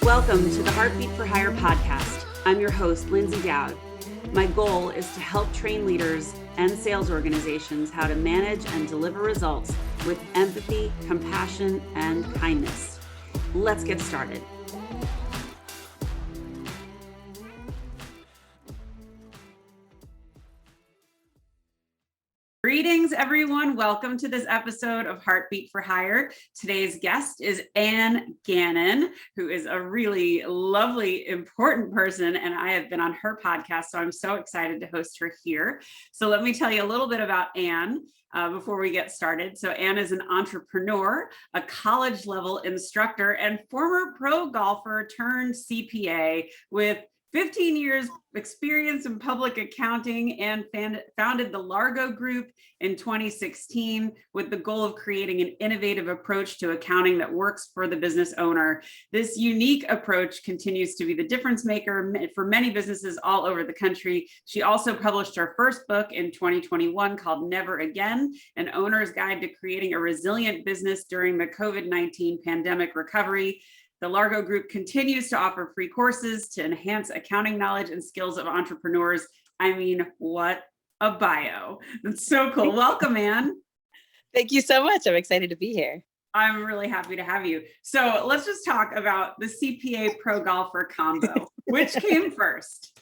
Welcome to the Heartbeat for Hire podcast. I'm your host, Lyndsay Dowd. My goal is to help train leaders and sales organizations how to manage and deliver results with empathy, compassion, and kindness. Let's get started. Greetings, everyone. Welcome to this episode of Heartbeat for Hire. Today's guest is Anne Gannon, who is a really lovely, important person, and I have been on her podcast, so I'm so excited to host her here. So let me tell you a little bit about Anne before we get started. So Anne is an entrepreneur, a college-level instructor, and former pro golfer turned CPA with 15 years experience in public accounting, and founded the Largo Group in 2016 with the goal of creating an innovative approach to accounting that works for the business owner. This unique approach continues to be the difference maker for many businesses all over the country. She also published her first book in 2021 called Never Again, an owner's guide to creating a resilient business during the COVID-19 pandemic recovery. The Largo Group continues to offer free courses to enhance accounting knowledge and skills of entrepreneurs. I mean, what a bio. That's so cool. Welcome, Anne. Thank you so much. I'm excited to be here. I'm really happy to have you. So let's just talk about the CPA pro golfer combo. Which came first?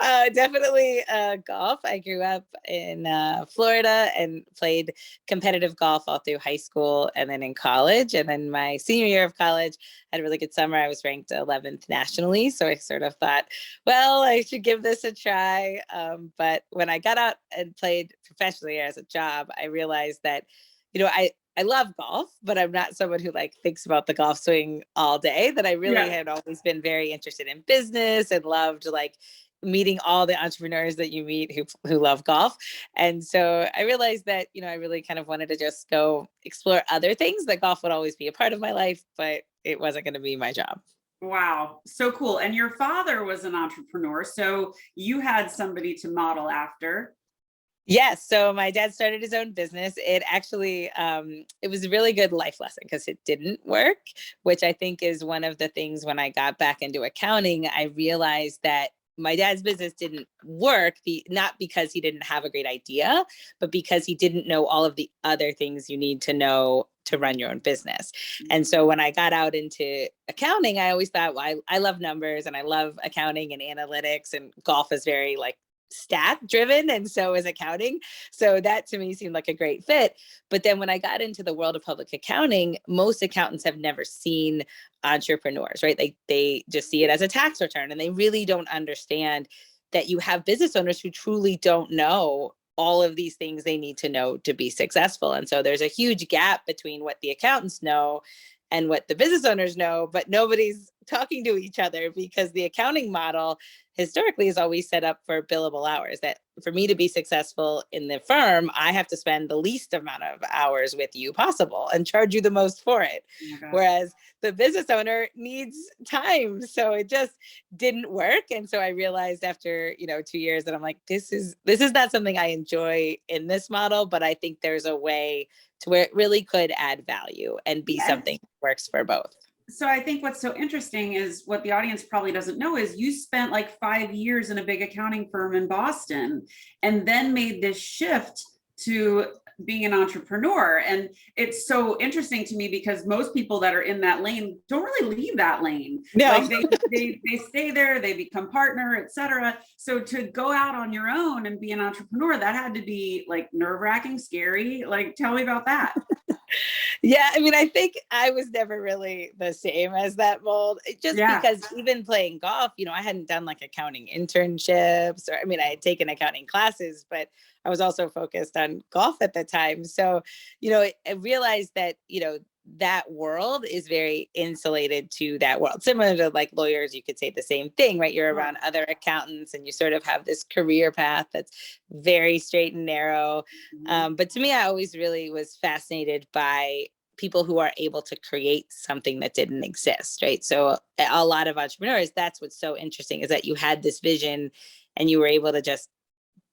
Definitely golf. I grew up in Florida and played competitive golf all through high school and then in college. And then my senior year of college, I had a really good summer. I was ranked 11th nationally. So I sort of thought, well, I should give this a try. But when I got out and played professionally as a job, I realized that, I love golf, but I'm not someone who thinks about the golf swing all day, that I really had always been very interested in business and loved meeting all the entrepreneurs that you meet who love golf. And so I realized that, I really kind of wanted to just go explore other things, that golf would always be a part of my life, but it wasn't going to be my job. Wow. So cool. And your father was an entrepreneur, so you had somebody to model after. Yes. So my dad started his own business. It actually, it was a really good life lesson because it didn't work, which I think is one of the things when I got back into accounting, I realized that my dad's business didn't work, not because he didn't have a great idea, but because he didn't know all of the other things you need to know to run your own business. And so when I got out into accounting, I always thought, well, I love numbers and I love accounting and analytics, and golf is very stat driven, and so is accounting. So that to me seemed like a great fit. But then when I got into the world of public accounting, most accountants have never seen entrepreneurs, right? They just see it as a tax return, and they really don't understand that you have business owners who truly don't know all of these things they need to know to be successful. And so there's a huge gap between what the accountants know and what the business owners know, but nobody's talking to each other, because the accounting model historically is always set up for billable hours, that for me to be successful in the firm, I have to spend the least amount of hours with you possible and charge you the most for it. Oh, whereas the business owner needs time. So it just didn't work. And so I realized after, 2 years that I'm like, this is not something I enjoy in this model, but I think there's a way to where it really could add value and be something that works for both. So I think what's so interesting is, what the audience probably doesn't know is, you spent 5 years in a big accounting firm in Boston and then made this shift to being an entrepreneur. And it's so interesting to me because most people that are in that lane don't really leave that lane. No. They stay there, they become partner, etc. So to go out on your own and be an entrepreneur, that had to be nerve-wracking, scary. Tell me about that. Yeah, I think I was never really the same as that mold, because even playing golf, I hadn't done accounting internships, or I had taken accounting classes, but I was also focused on golf at the time. So, I realized that, that world is very insulated to that world. Similar to lawyers, you could say the same thing, right? You're around other accountants and you sort of have this career path that's very straight and narrow. But to me, I always really was fascinated by people who are able to create something that didn't exist, right? So a lot of entrepreneurs, that's what's so interesting, is that you had this vision and you were able to just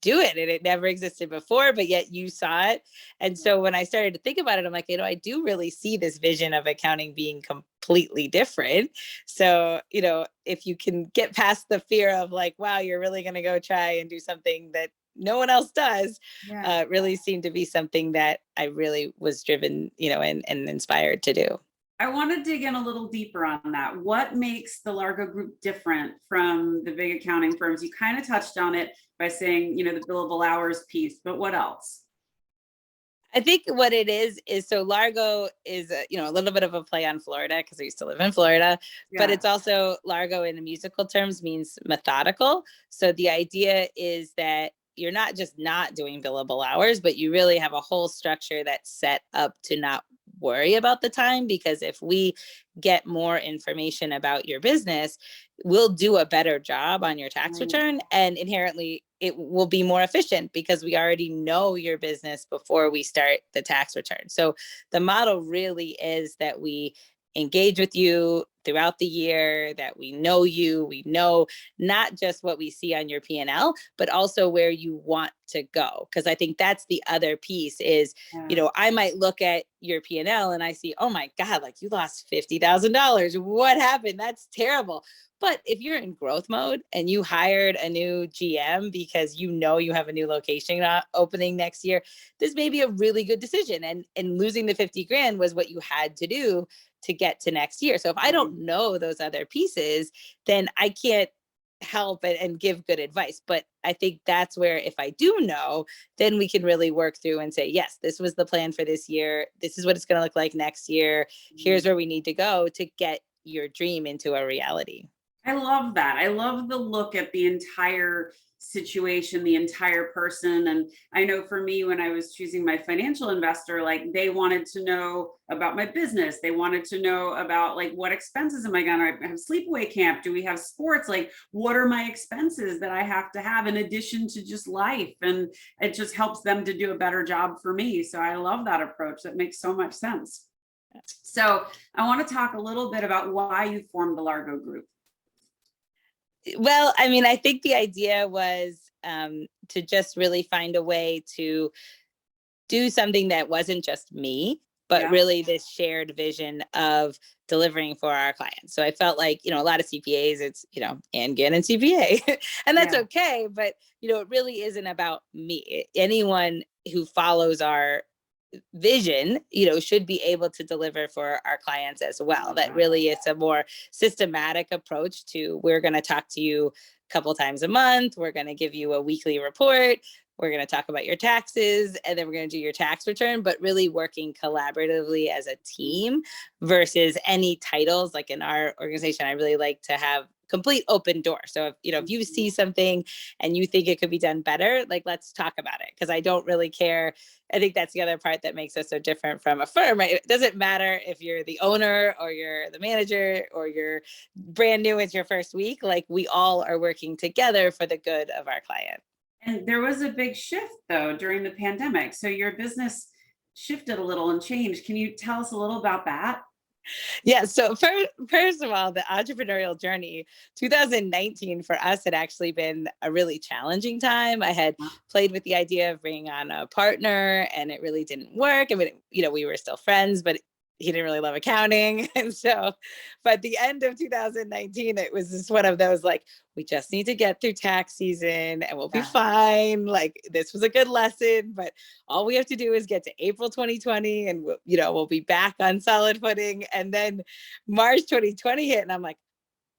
do it, and it never existed before, but yet you saw it. And so when I started to think about it, I'm like, I do really see this vision of accounting being completely different. So, if you can get past the fear of like, wow, you're really going to go try and do something that no one else does, really seemed to be something that I really was driven, and inspired to do. I want to dig in a little deeper on that. What makes the Largo Group different from the big accounting firms? You kind of touched on it by saying, the billable hours piece, but what else? I think what it is so Largo is a little bit of a play on Florida, because I used to live in Florida, but it's also, Largo in the musical terms means methodical. So the idea is that you're not just not doing billable hours, but you really have a whole structure that's set up to not worry about the time, because if we get more information about your business, we'll do a better job on your tax return, and inherently it will be more efficient because we already know your business before we start the tax return. So the model really is that we engage with you throughout the year, that we know you, we know not just what we see on your P&L, but also where you want to go. Because I think that's the other piece is, I might look at your P&L and I see, oh my God, like you lost $50,000. What happened? That's terrible. But if you're in growth mode and you hired a new GM because you have a new location opening next year, this may be a really good decision. And losing the 50 grand was what you had to do to get to next year. So if I don't know those other pieces, then I can't help and give good advice. But I think that's where, if I do know, then we can really work through and say, yes, this was the plan for this year. This is what it's going to look like next year. Here's where we need to go to get your dream into a reality. I love that. I love the look at the entire situation, the entire person. And I know for me, when I was choosing my financial investor, like they wanted to know about my business. They wanted to know about like, what expenses am I going to have? Sleepaway camp? Do we have sports? Like, what are my expenses that I have to have in addition to just life? And it just helps them to do a better job for me. So I love that approach. That makes so much sense. So I want to talk a little bit about why you formed the Largo Group. Well, I mean, I think the idea was to just really find a way to do something that wasn't just me, but really this shared vision of delivering for our clients. So I felt like, a lot of CPAs, it's, Anne Gannon CPA, and that's okay. But, it really isn't about me. Anyone who follows our vision, should be able to deliver for our clients as well. That really is a more systematic approach to, we're going to talk to you a couple times a month. We're going to give you a weekly report. We're going to talk about your taxes, and then we're going to do your tax return, but really working collaboratively as a team versus any titles. Like in our organization, I really like to have complete open door. So if you see something and you think it could be done better, like let's talk about it. Because I don't really care. I think that's the other part that makes us so different from a firm, right? It doesn't matter if you're the owner or you're the manager or you're brand new, it's your first week. Like we all are working together for the good of our client. And there was a big shift though during the pandemic. So your business shifted a little and changed. Can you tell us a little about that? Yeah. So first of all, the entrepreneurial journey, 2019 for us had actually been a really challenging time. I had played with the idea of bringing on a partner, and it really didn't work. I mean, we were still friends, but he didn't really love accounting. And so by the end of 2019, it was just one of those, like, we just need to get through tax season and we'll be fine. Like, this was a good lesson, but all we have to do is get to April 2020 and we'll be back on solid footing. And then March 2020 hit, and I'm like,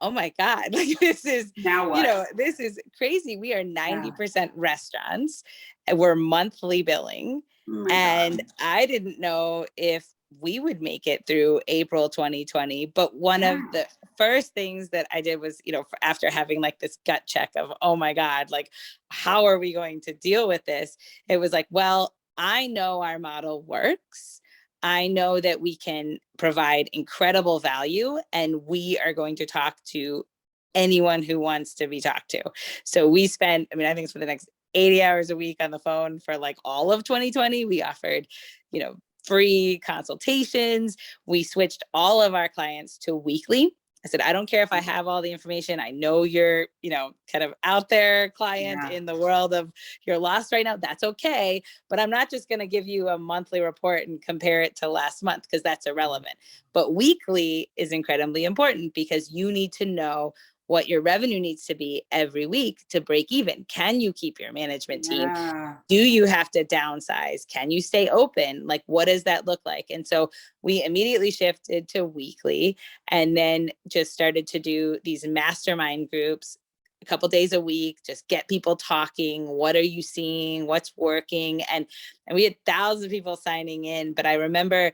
oh my God, like this is, now what? This is crazy. We are 90% restaurants, and we're monthly billing. And I didn't know if we would make it through April 2020. But one of the first things that I did was, after having like this gut check of, oh my God, like, how are we going to deal with this? It was like, well, I know our model works. I know that we can provide incredible value, and we are going to talk to anyone who wants to be talked to. So we spent, I think it's for the next 80 hours a week on the phone for like all of 2020. We offered, free consultations. We switched all of our clients to weekly. I said, I don't care if I have all the information. I know you're, kind of out there client in the world of you're lost right now. That's okay. But I'm not just going to give you a monthly report and compare it to last month because that's irrelevant. But weekly is incredibly important because you need to know what your revenue needs to be every week to break even. Can you keep your management team? Do you have to downsize? Can you stay open? Like, what does that look like? And so we immediately shifted to weekly and then just started to do these mastermind groups a couple days a week, just get people talking. What are you seeing? What's working? And we had thousands of people signing in. But I remember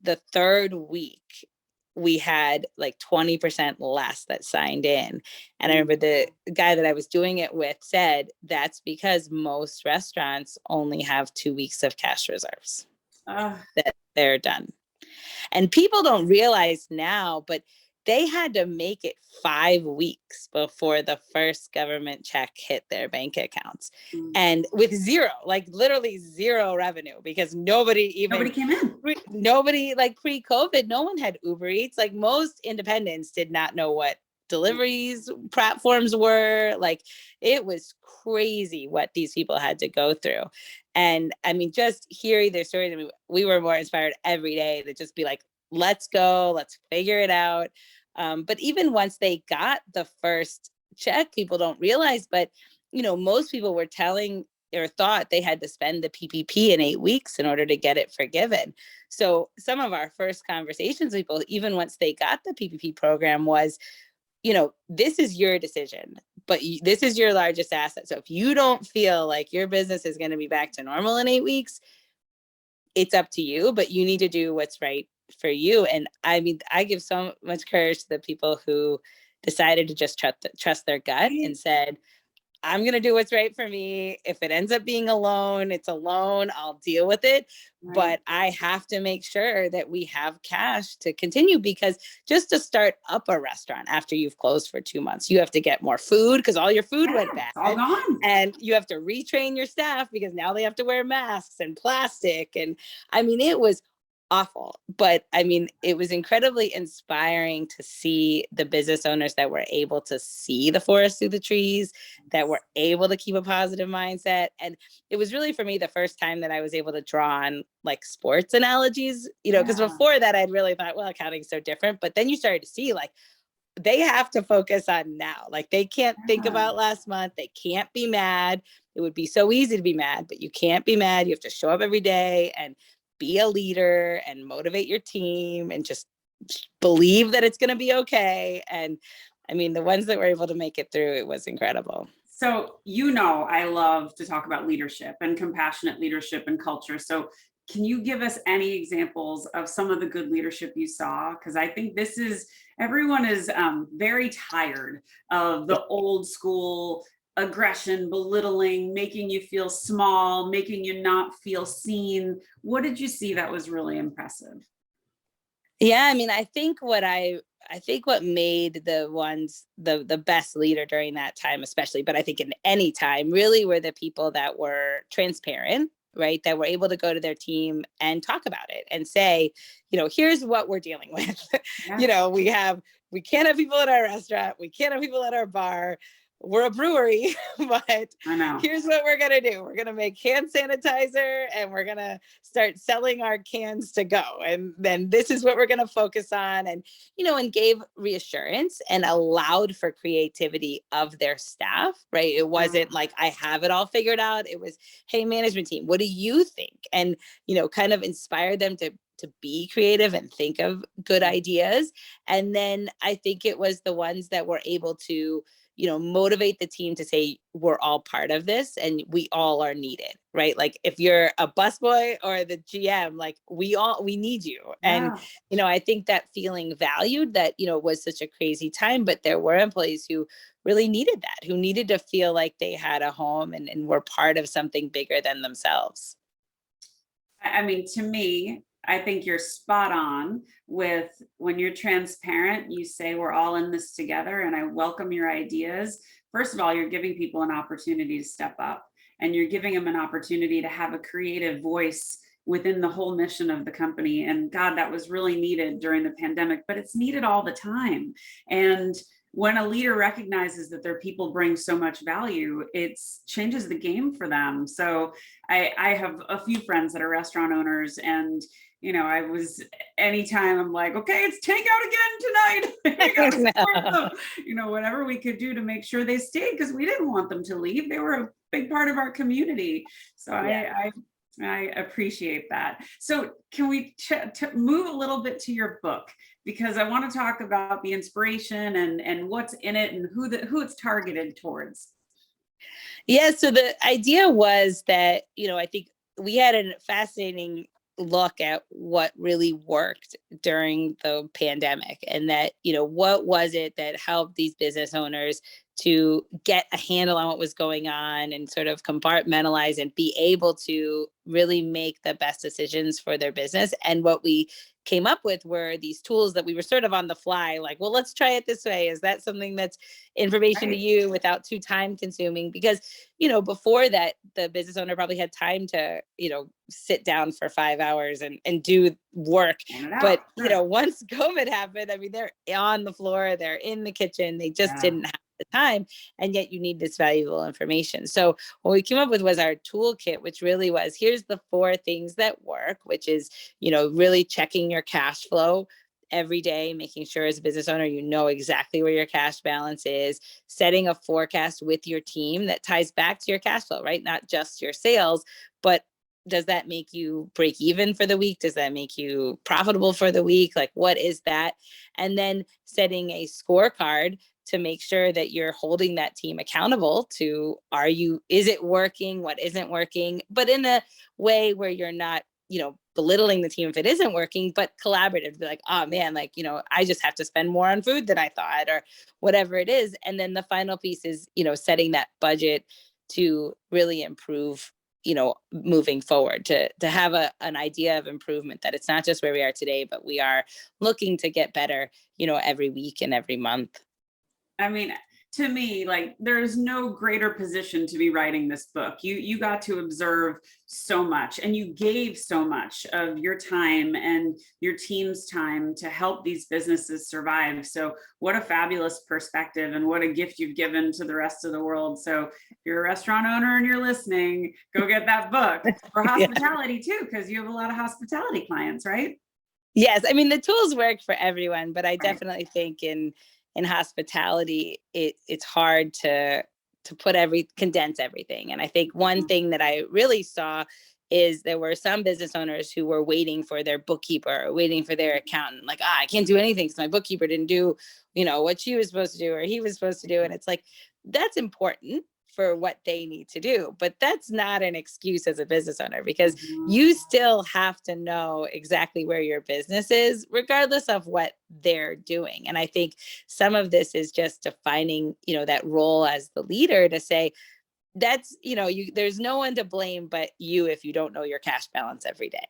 the third week, we had like 20% less that signed in. And I remember the guy that I was doing it with said, that's because most restaurants only have 2 weeks of cash reserves that they're done. And people don't realize now, but they had to make it 5 weeks before the first government check hit their bank accounts. And with zero, like literally zero revenue, because nobody came in. Nobody, like pre-COVID, no one had Uber Eats. Like most independents did not know what deliveries platforms were. Like it was crazy what these people had to go through. And I mean, just hearing their stories, I mean, we were more inspired every day to just be like, let's go, let's figure it out. But even once they got the first check, people don't realize, but most people were telling or thought they had to spend the PPP in 8 weeks in order to get it forgiven. So some of our first conversations with people, even once they got the PPP program, was, this is your decision, but this is your largest asset. So if you don't feel like your business is going to be back to normal in 8 weeks, it's up to you, but you need to do what's right for you. And I mean, I give so much courage to the people who decided to just trust their gut and said, I'm going to do what's right for me. If it ends up being a loan, it's a loan. I'll deal with it. Right. But I have to make sure that we have cash to continue, because just to start up a restaurant after you've closed for 2 months, you have to get more food because all your food went bad. All gone. And you have to retrain your staff because now they have to wear masks and plastic. And I mean, it was awful. But I mean, it was incredibly inspiring to see the business owners that were able to see the forest through the trees, that were able to keep a positive mindset. And it was really, for me, the first time that I was able to draw on like sports analogies, because before that I'd really thought, well, accounting is so different. But then you started to see like, they have to focus on now. Like they can't think about last month. They can't be mad. It would be so easy to be mad, but you can't be mad. You have to show up every day and be a leader and motivate your team and just believe that it's going to be okay. And I mean, the ones that were able to make it through, it was incredible. So, I love to talk about leadership and compassionate leadership and culture. So can you give us any examples of some of the good leadership you saw? Because I think everyone is very tired of the old school aggression, belittling, making you feel small, making you not feel seen. What did you see that was really impressive? Yeah, I mean, I think what made the best leader during that time, especially, but I think in any time, really were the people that were transparent, right? That were able to go to their team and talk about it and say, here's what we're dealing with. Yeah. We can't have people at our restaurant. We can't have people at our bar. We're a brewery, but here's what we're going to do. We're going to make hand sanitizer and we're going to start selling our cans to go. And then this is what we're going to focus on. And, and gave reassurance and allowed for creativity of their staff, right? It wasn't like, I have it all figured out. It was, hey, management team, what do you think? And, kind of inspired them to be creative and think of good ideas. And then I think it was the ones that were able to, motivate the team to say, we're all part of this and we all are needed, right? Like if you're a busboy or the GM, like we need you. Yeah. And, I think that feeling valued, that, was such a crazy time, but there were employees who really needed that, who needed to feel like they had a home and were part of something bigger than themselves. I mean, to me, I think you're spot on with when you're transparent, you say we're all in this together and I welcome your ideas. First of all, you're giving people an opportunity to step up and you're giving them an opportunity to have a creative voice within the whole mission of the company. And God, that was really needed during the pandemic, but it's needed all the time. And when a leader recognizes that their people bring so much value, it changes the game for them. So I have a few friends that are restaurant owners, and I was, anytime I'm like, okay, it's takeout again tonight. I gotta support them. Whatever we could do to make sure they stayed, because we didn't want them to leave. They were a big part of our community. So yeah. I appreciate that. So can we move a little bit to your book? Because I want to talk about the inspiration and what's in it and who it's targeted towards. Yeah, so the idea was that, I think we had a fascinating look at what really worked during the pandemic, and that, what was it that helped these business owners to get a handle on what was going on and sort of compartmentalize and be able to really make the best decisions for their business. And what we came up with were these tools that we were sort of on the fly, like, well, let's try it this way. Is that something that's information to you without too time consuming? Because, before that, the business owner probably had time to, sit down for 5 hours and do work. But, once COVID happened, I mean, they're on the floor, they're in the kitchen, they just didn't have the time, and yet you need this valuable information. So what we came up with was our toolkit, which really was, here's the 4 things that work, which is, really checking your cash flow every day, making sure as a business owner, you know exactly where your cash balance is, setting a forecast with your team that ties back to your cash flow, right? Not just your sales, but does that make you break even for the week? Does that make you profitable for the week? Like, what is that? And then setting a scorecard to make sure that you're holding that team accountable to, is it working? What isn't working? But in a way where you're not, belittling the team if it isn't working, but collaborative, be like, oh man, like, I just have to spend more on food than I thought, or whatever it is. And then the final piece is, setting that budget to really improve, moving forward, to have an idea of improvement, that it's not just where we are today, but we are looking to get better, every week and every month. I mean, to me, like, there's no greater position to be writing this book. You got to observe so much, and you gave so much of your time and your team's time to help these businesses survive. So what a fabulous perspective, and what a gift you've given to the rest of the world. So if you're a restaurant owner and you're listening, go get that book. For hospitality too, because you have a lot of hospitality clients, right? Yes, I mean, the tools work for everyone, but I definitely think in hospitality, it's hard to condense everything. And I think one thing that I really saw is there were some business owners who were waiting for their bookkeeper, or waiting for their accountant, like, I can't do anything because my bookkeeper didn't do, what she was supposed to do, or he was supposed to do. And it's like, that's important for what they need to do, but that's not an excuse as a business owner, because you still have to know exactly where your business is, regardless of what they're doing. And I think some of this is just defining, that role as the leader, to say, that's, there's no one to blame but you if you don't know your cash balance every day,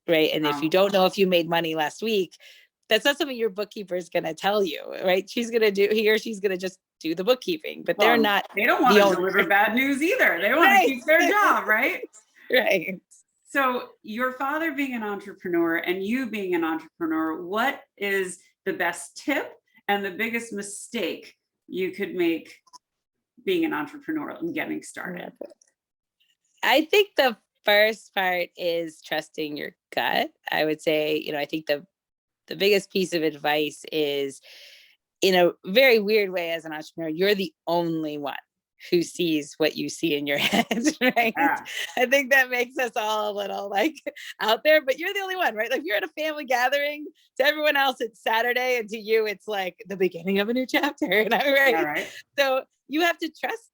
right? And if you don't know if you made money last week, that's not something your bookkeeper is going to tell you, right? He or she's going to just do the bookkeeping, but they don't want to deliver bad news either. They want to keep their job, right? Right. So your father being an entrepreneur and you being an entrepreneur, what is the best tip and the biggest mistake you could make being an entrepreneur and getting started? I think the first part is trusting your gut. I would say, I think the biggest piece of advice is, in a very weird way, as an entrepreneur, you're the only one who sees what you see in your head, right? Yeah. I think that makes us all a little like out there, but you're the only one, right? Like, you're at a family gathering, to everyone else it's Saturday, and to you it's like the beginning of a new chapter. And right? Yeah, right. So you have to trust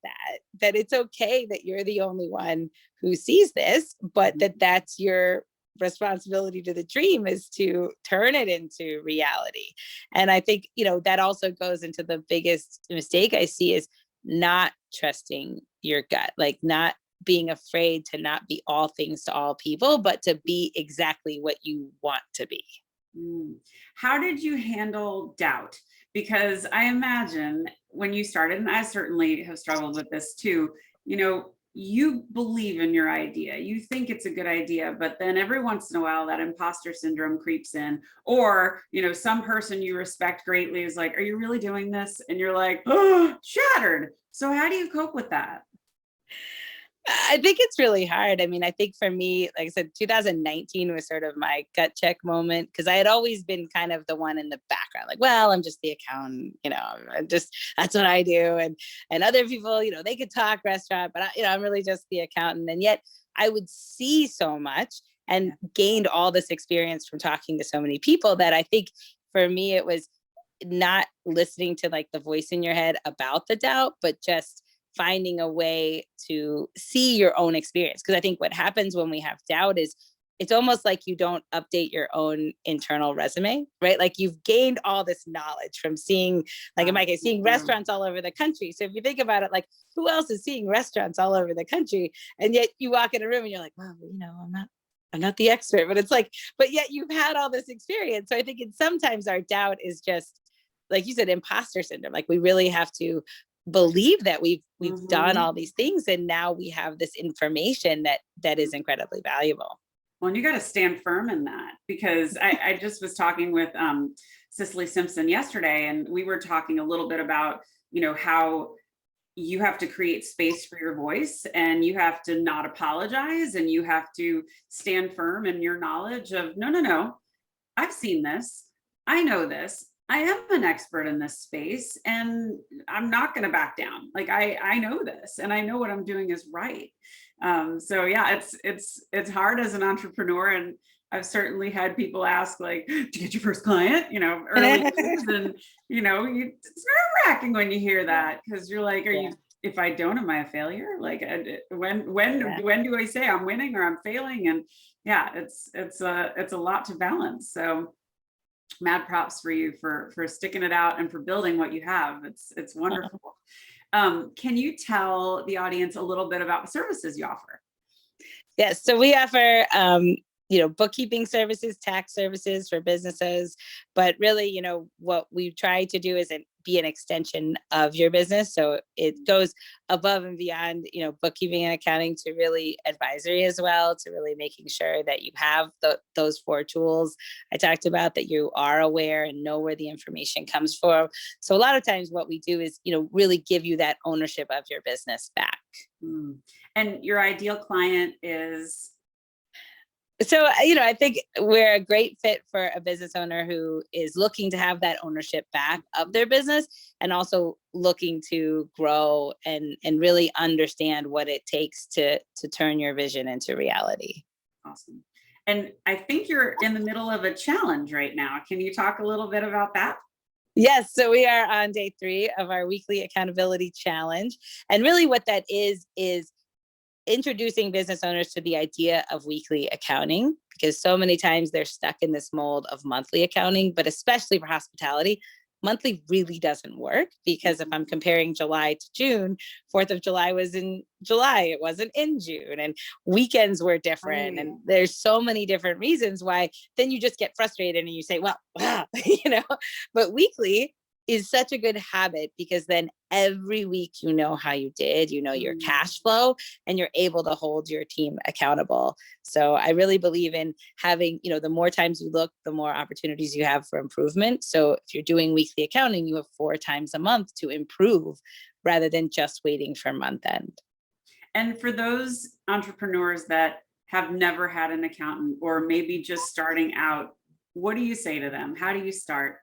that it's okay that you're the only one who sees this, but that's your responsibility to the dream, is to turn it into reality. And I think, that also goes into the biggest mistake I see, is not trusting your gut, like not being afraid to not be all things to all people, but to be exactly what you want to be. How did you handle doubt? Because I imagine when you started, and I certainly have struggled with this too, you believe in your idea, you think it's a good idea, but then every once in a while that imposter syndrome creeps in, or some person you respect greatly is like, are you really doing this? And you're like, oh, shattered. So how do you cope with that? I think it's really hard. I mean, I think for me, like I said, 2019 was sort of my gut check moment, because I had always been kind of the one in the background, like, well, I'm just the accountant, that's what I do. And other people, they could talk restaurant, but I'm really just the accountant. And yet I would see so much and gained all this experience from talking to so many people that I think for me, it was not listening to like the voice in your head about the doubt, but just finding a way to see your own experience. Because I think what happens when we have doubt is it's almost like you don't update your own internal resume, right? Like you've gained all this knowledge from seeing, like in my case, seeing restaurants all over the country. So if you think about it, like who else is seeing restaurants all over the country? And yet you walk in a room and you're like, well, I'm not the expert, but it's like, but yet you've had all this experience. So I think sometimes our doubt is just, like you said, imposter syndrome. Like we really have to believe that we've done all these things, and now we have this information that is incredibly valuable. Well, and you got to stand firm in that, because I just was talking with Cicely Simpson yesterday, and we were talking a little bit about how you have to create space for your voice, and you have to not apologize, and you have to stand firm in your knowledge of no, I've seen this, I know this, I am an expert in this space, and I'm not going to back down. Like I know this, and I know what I'm doing is right. So yeah, it's hard as an entrepreneur, and I've certainly had people ask, like, "Did you get your first client?" Early days, and it's nerve-wracking when you hear that, because you're like, "Are you? If I don't, am I a failure? Like, when do I say I'm winning or I'm failing?" And yeah, it's a lot to balance. So mad props for you for sticking it out and for building what you have. It's wonderful. Can you tell the audience a little bit about the services you offer? Yes, so we offer bookkeeping services, tax services for businesses, but really, what we try to do is be an extension of your business. So it goes above and beyond, bookkeeping and accounting, to really advisory as well, to really making sure that you have those 4 tools I talked about, that you are aware and know where the information comes from. So a lot of times what we do is, really give you that ownership of your business back. And your ideal client is? So, I think we're a great fit for a business owner who is looking to have that ownership back of their business, and also looking to grow and really understand what it takes to turn your vision into reality. Awesome. And I think you're in the middle of a challenge right now. Can you talk a little bit about that? Yes, so we are on day 3 of our weekly accountability challenge. And really what that is introducing business owners to the idea of weekly accounting, because so many times they're stuck in this mold of monthly accounting, but especially for hospitality, monthly really doesn't work, because if I'm comparing July to June, 4th of July was in July, it wasn't in June, and weekends were different. And there's so many different reasons why then you just get frustrated and you say, well, but weekly is such a good habit, because then every week how you did, your cash flow, and you're able to hold your team accountable. So I really believe in having, the more times you look, the more opportunities you have for improvement. So if you're doing weekly accounting, you have 4 times a month to improve, rather than just waiting for month end. And for those entrepreneurs that have never had an accountant, or maybe just starting out, what do you say to them? How do you start?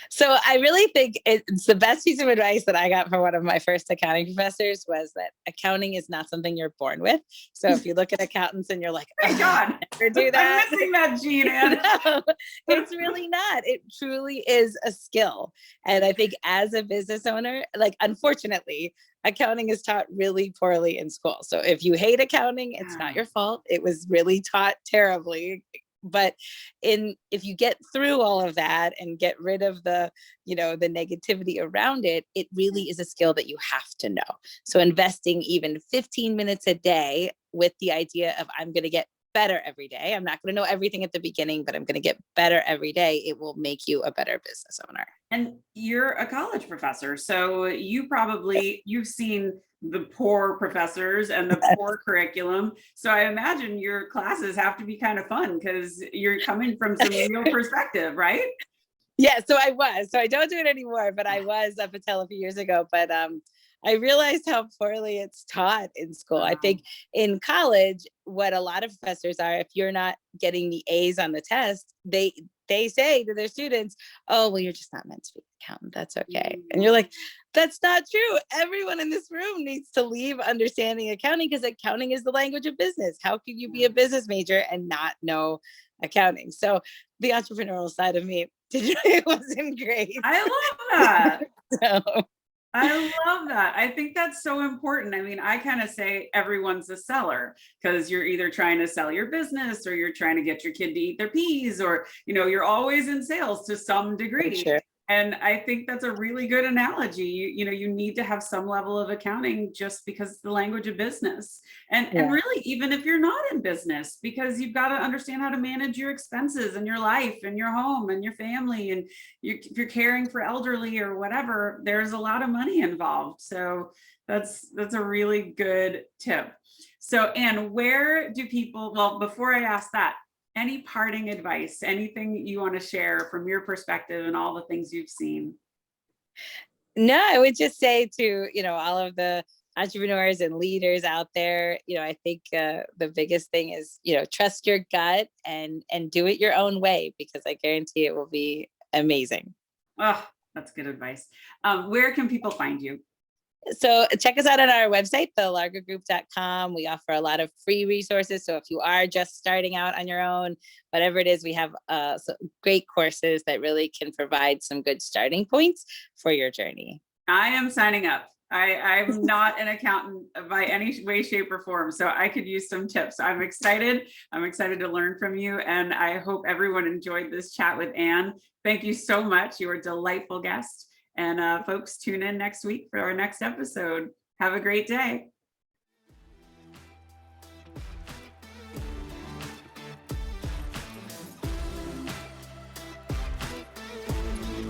So I really think it's the best piece of advice that I got from one of my first accounting professors, was that accounting is not something you're born with. So if you look at accountants and you're like, oh my God, never do that. I'm missing that gene, Anne. No, it's really not. It truly is a skill. And I think as a business owner, like, unfortunately, accounting is taught really poorly in school. So if you hate accounting, it's not your fault. It was really taught terribly. But if you get through all of that and get rid of the negativity around it, it really is a skill that you have to know. So investing even 15 minutes a day with the idea of, I'm going to get better every day. I'm not going to know everything at the beginning, but I'm going to get better every day. It will make you a better business owner. And you're a college professor, so you've seen the poor professors and the poor curriculum. So I imagine your classes have to be kind of fun because you're coming from some real perspective, right? Yeah, so I was. So I don't do it anymore, but I was up until a few years ago. But I realized how poorly it's taught in school. I think in college, what a lot of professors are, if you're not getting the A's on the test, they say to their students, "Oh, well, you're just not meant to be an accountant. That's okay." And you're like, that's not true. Everyone in this room needs to leave understanding accounting, because accounting is the language of business. How can you be a business major and not know accounting? So the entrepreneurial side of me wasn't great. I love that. So. I love that. I think that's so important. I mean, I kind of say everyone's a seller because you're either trying to sell your business or you're trying to get your kid to eat their peas, or, you're always in sales to some degree. Sure. And I think that's a really good analogy. You need to have some level of accounting just because it's the language of business. And really, even if you're not in business, because you've got to understand how to manage your expenses and your life and your home and your family. And if you're caring for elderly or whatever, there's a lot of money involved. So that's a really good tip. So, Anne, where do people, well, before I ask that, any parting advice, anything you want to share from your perspective and all the things you've seen? No, I would just say to, all of the entrepreneurs and leaders out there, I think the biggest thing is, trust your gut and do it your own way, because I guarantee it will be amazing. Oh, that's good advice. Where can people find you? So check us out on our website, thelargogroup.com. We offer a lot of free resources. So if you are just starting out on your own, whatever it is, we have great courses that really can provide some good starting points for your journey. I am signing up. I'm not an accountant by any way, shape, or form, so I could use some tips. I'm excited. I'm excited to learn from you, and I hope everyone enjoyed this chat with Anne. Thank you so much. You were a delightful guest. And folks, tune in next week for our next episode. Have a great day.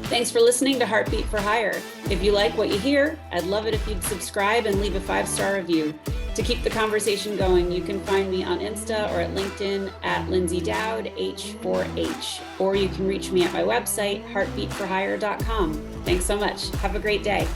Thanks for listening to Heartbeat for Hire. If you like what you hear, I'd love it if you'd subscribe and leave a 5-star review. To keep the conversation going, you can find me on Insta or at LinkedIn at Lyndsay Dowd, H4H, or you can reach me at my website, heartbeatforhire.com. Thanks so much. Have a great day.